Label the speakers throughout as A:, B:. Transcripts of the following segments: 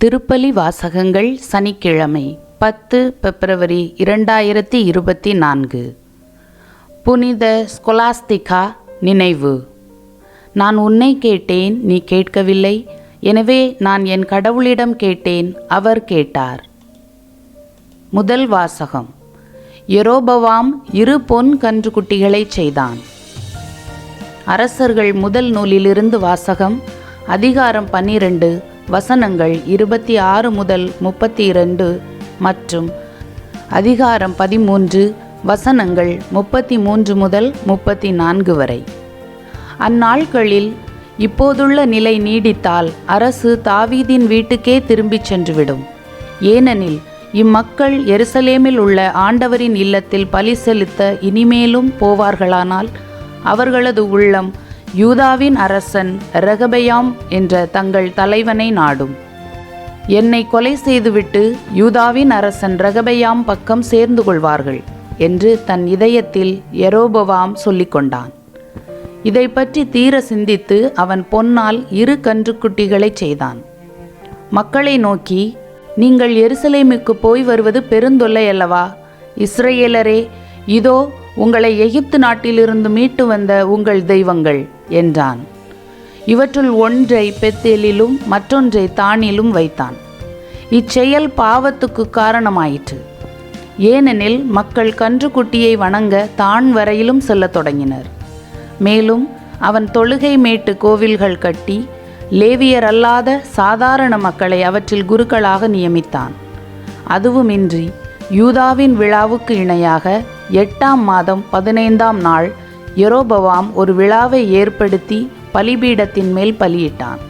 A: திருப்பலி வாசகங்கள் சனிக்கிழமை 10 பிப்ரவரி 2024. புனித ஸ்கொலாஸ்திகா நினைவு. நான் உன்னை கேட்டேன், நீ கேட்கவில்லை. எனவே நான் என் கடவுளிடம் கேட்டேன், அவர் கேட்டார். முதல் வாசகம். யெரோபவாம் 2 பொன் கன்றுக்குட்டிகளை செய்தான். அரசர்கள் முதல் நூலிலிருந்து வாசகம். அதிகாரம் 12 வசனங்கள் 26 முதல் 32 மற்றும் அதிகாரம் 13 வசனங்கள் 33 முதல் 34 வரை. அந்நாட்களில் இப்போதுள்ள நிலை நீடித்தால் அரசு தாவீதின் வீட்டுக்கே திரும்பிச் சென்றுவிடும். ஏனெனில் இம்மக்கள் எருசலேமில் உள்ள ஆண்டவரின் இல்லத்தில் பலி செலுத்த இனிமேலும் போவார்களானால் அவர்களது உள்ளம் யூதாவின் அரசன் ரெகபெயாம் என்ற தங்கள் தலைவனை நாடும். என்னை கொலை செய்துவிட்டு யூதாவின் அரசன் ரெகபெயாம் பக்கம் சேர்ந்து கொள்வார்கள் என்று தன் இதயத்தில் யெரோபவாம் சொல்லிக்கொண்டான். இதை பற்றி தீர சிந்தித்து அவன் பொன்னால் 2 கன்றுக்குட்டிகளை செய்தான். மக்களை நோக்கி, நீங்கள் எருசலேமுக்கு போய் வருவது பெருந்தொல்லை அல்லவா? இஸ்ரவேலரே, இதோ உங்களை எகிப்து நாட்டிலிருந்து மீட்டு வந்த உங்கள் தெய்வங்கள் என்றான். இவற்றுள் ஒன்றை பெத்தேலிலும் மற்றொன்றை தானிலும் வைத்தான். இச்செயல் பாவத்துக்கு காரணமாயிற்று. ஏனெனில் மக்கள் கன்றுக்குட்டியை வணங்க தான் வரையிலும் செல்லத் தொடங்கினர். மேலும் அவன் தொழுகை மேட்டு கோவில்கள் கட்டி லேவியர் அல்லாத சாதாரண மக்களை அவற்றில் குருக்களாக நியமித்தான். அதுவுமின்றி யூதாவின் விழாவுக்கு இணையாக 8ஆம் மாதம் 15ஆம் நாள் யெரோபவாம் ஒரு விழாவை ஏற்படுத்தி பலிபீடத்தின் மேல் பலியிட்டான்.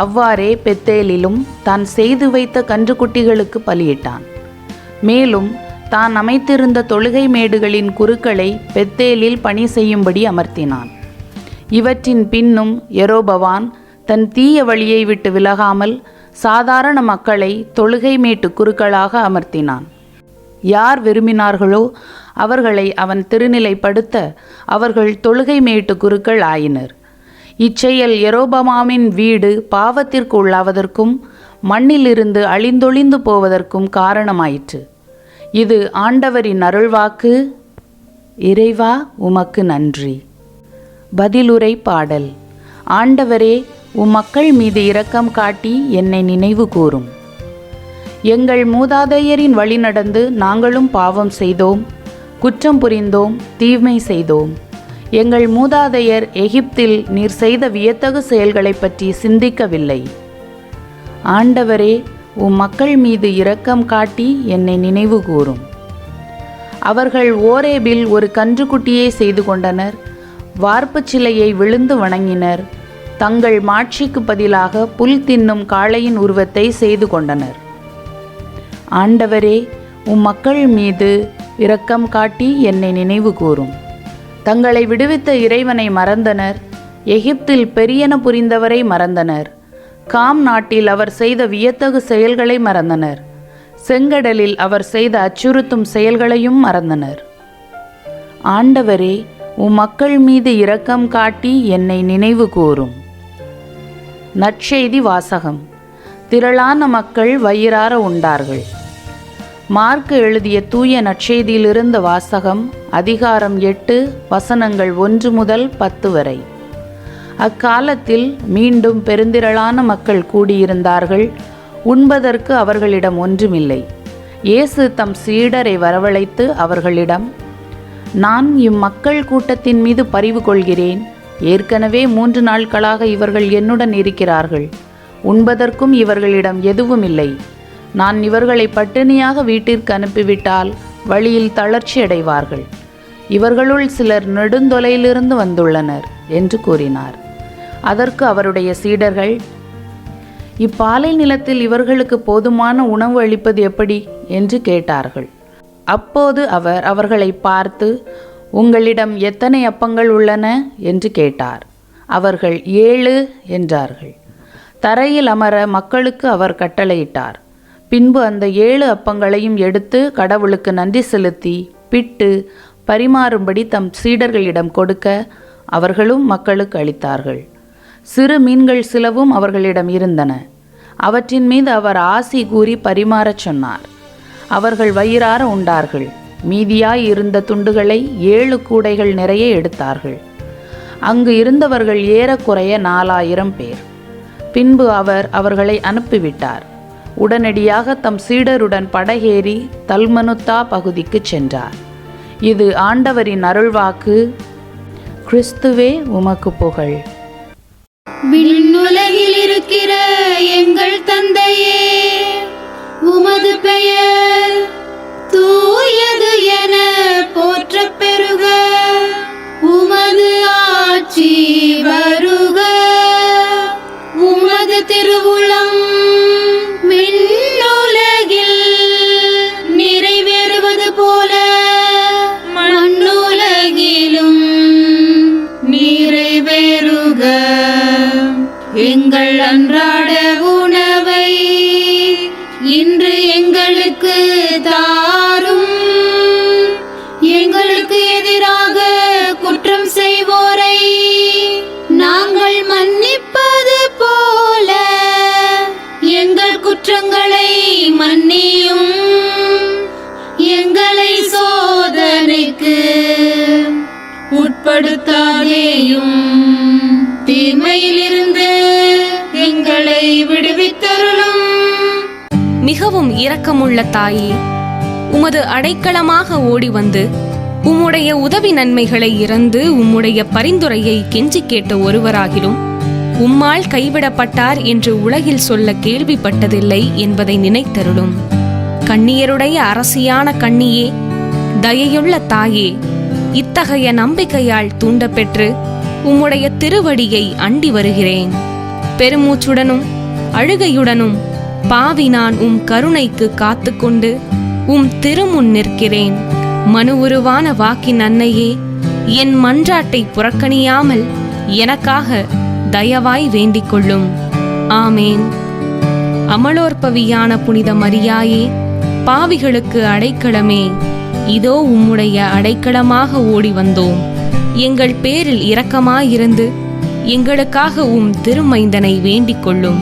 A: அவ்வாறே பெத்தேலிலும் தான் செய்து வைத்த கன்றுக்குட்டிகளுக்கு பலியிட்டான். மேலும் தான் அமைத்திருந்த தொழுகை மேடுகளின் குருக்களை பெத்தேலில் பணி செய்யும்படி அமர்த்தினான். இவற்றின் பின்னும் யெரோபவாம் தன் தீய வழியை விட்டு விலகாமல் சாதாரண மக்களை தொழுகை மேட்டு குருக்களாக அமர்த்தினான். யார் விரும்பினார்களோ அவர்களை அவன் திருநிலைப்படுத்த அவர்கள் தொழுகை மேட்டு குருக்கள் ஆயினர். இச்செயல் யெரோபவாமின் வீடு பாவத்திற்கு உள்ளாவதற்கும் மண்ணிலிருந்து அழிந்தொழிந்து போவதற்கும் காரணமாயிற்று. இது ஆண்டவரின் அருள்வாக்கு. இறைவா, உமக்கு நன்றி. பதிலுரை பாடல். ஆண்டவரே, உம்மக்கள் மீது இரக்கம் காட்டி என்னை நினைவு கூரும். எங்கள் மூதாதையரின் வழி நடந்து நாங்களும் பாவம் செய்தோம், குற்றம் புரிந்தோம், தீமை செய்தோம். எங்கள் மூதாதையர் எகிப்தில் நீர் செய்த வியத்தகு செயல்களை பற்றி சிந்திக்கவில்லை. ஆண்டவரே, மக்கள் மீது இரக்கம் காட்டி என்னை நினைவு கூரும். அவர்கள் ஓரேபில் ஒரு கன்றுக்குட்டியை செய்து கொண்டனர். வார்ப்பு சிலையை விழுந்து வணங்கினர். தங்கள் மாட்சிக்கு பதிலாக புல் தின்னும் காளையின் உருவத்தை செய்து கொண்டனர். ஆண்டவரே, மக்கள் மீது இரக்கம் காட்டி என்னை நினைவு கூரும். தங்களை விடுவித்த இறைவனை மறந்தனர். எகிப்தில் பெரியன புரிந்தவரை மறந்தனர். காம் நாட்டில் அவர் செய்த வியத்தகு செயல்களை மறந்தனர். செங்கடலில் அவர் செய்த அச்சுறுத்தும் செயல்களையும் மறந்தனர். ஆண்டவரே, மக்கள் மீது இரக்கம் காட்டி என்னை நினைவு கூரும். நற்செய்தி வாசகம். திரளான மக்கள் வயிறார உண்டார்கள். மார்க்கு எழுதிய தூய நற்செய்தியிலிருந்து வாசகம். அதிகாரம் 8 வசனங்கள் 1 முதல் 10 வரை. அக்காலத்தில் மீண்டும் பெருந்திரளான மக்கள் கூடியிருந்தார்கள். உண்பதற்கு அவர்களிடம் ஒன்றுமில்லை. இயேசு தம் சீடரை வரவழைத்து அவர்களிடம், நான் இம்மக்கள் கூட்டத்தின் மீது பரிவு கொள்கிறேன். ஏற்கனவே 3 நாட்களாக இவர்கள் என்னுடன் இருக்கிறார்கள். உண்பதற்கும் இவர்களிடம் எதுவும் இல்லை. நான் இவர்களை பட்டினியாக வீட்டிற்கு அனுப்பிவிட்டால் வழியில் தளர்ச்சி அடைவார்கள். இவர்களுள் சிலர் நெடுந்தொலையிலிருந்து வந்துள்ளனர் என்று கூறினார். அதற்கு அவருடைய சீடர்கள், இப்பாலை நிலத்தில் இவர்களுக்கு போதுமான உணவு அளிப்பது எப்படி என்று கேட்டார்கள். அப்போது அவர் அவர்களை பார்த்து, உங்களிடம் எத்தனை அப்பங்கள் உள்ளன என்று கேட்டார். அவர்கள் 7 என்றார்கள். தரையில் அமர மக்களுக்கு அவர் கட்டளையிட்டார். பின்பு அந்த 7 அப்பங்களையும் எடுத்து கடவுளுக்கு நன்றி செலுத்தி பிட்டு பரிமாறும்படி தம் சீடர்களிடம் கொடுக்க அவர்களும் மக்களுக்கு அளித்தார்கள். சிறு மீன்கள் சிலவும் அவர்களிடம் இருந்தன. அவற்றின் மீது அவர் ஆசி கூறி பரிமாறச் சொன்னார். அவர்கள் வயிறார உண்டார்கள். மீதியாய் இருந்த துண்டுகளை 7 கூடைகள் நிறைய எடுத்தார்கள். அங்கு இருந்தவர்கள் ஏறக்குறைய 4000 பேர். பின்பு அவர் அவர்களை அனுப்பிவிட்டார். உடனடியாக தம் சீடருடன் படகேறி தல்மனுத்தா பகுதிக்கு சென்றார். இது ஆண்டவரின் அருள்வாக்கு. கிறிஸ்துவே உமக்கு புகழ்.
B: விண்ணுலகில் இருக்கிற எங்கள் தந்தையே, உமது பெயர் தூயது என போற்றப் பெறுக. உமது ஆட்சி வருக. உமது திருவுளம் விண்ணுலகில் நிறைவேறுவது போல மண்ணுலகிலும் நிறைவேறுக. எங்கள் அன்றாட உணவை இன்று எங்களுக்கு தாரும். எங்களுக்கு எதிராக குற்றம் செய்வோரை நாங்கள் மன்னிப்பது போல எங்கள் குற்றங்களை மன்னியும். எங்களை சோதனைக்கு உட்படுத்தாதேயும், தீமையிலிருந்து எங்களை விடுவித்தருளும்.
C: மிகவும் இரக்கமுள்ள தாயே, உமது அடைக்கலமாக ஓடி வந்து உம்முடைய உதவி நன்மைகளை இறந்து உம்முடைய பரிந்துரையை கெஞ்சி கேட்ட ஒருவராகிலும் உம்மால் கைவிடப்பட்டார் என்று உலகில் சொல்ல கேள்விப்பட்டதில்லை என்பதை நினைத்தருளும். கண்ணியருடைய அரசியான கண்ணியே, தயையுள்ள தாயே, இத்தகைய நம்பிக்கையால் தூண்டப்பெற்று உம்முடைய திருவடியை அண்டி வருகிறேன். பெருமூச்சுடனும் அழுகையுடனும் பாவி நான் உம் கருணைக்கு காத்துக்கொண்டு உம் திருமுன் நிற்கிறேன். மனு உருவான வாக்கின் அன்னையே, என் மன்றாட்டை புறக்கணியாமல் எனக்காக தயவாய் வேண்டிக் கொள்ளும். ஆமேன். அமலோற்பவியான புனித மரியாயே, பாவிகளுக்கு அடைக்கலமே, இதோ உம்முடைய அடைக்கலமாக ஓடி வந்தோம். எங்கள் பேரில் இரக்கமாயிருந்து எங்களுக்காக உம் திருமைந்தனை வேண்டிக் கொள்ளும்.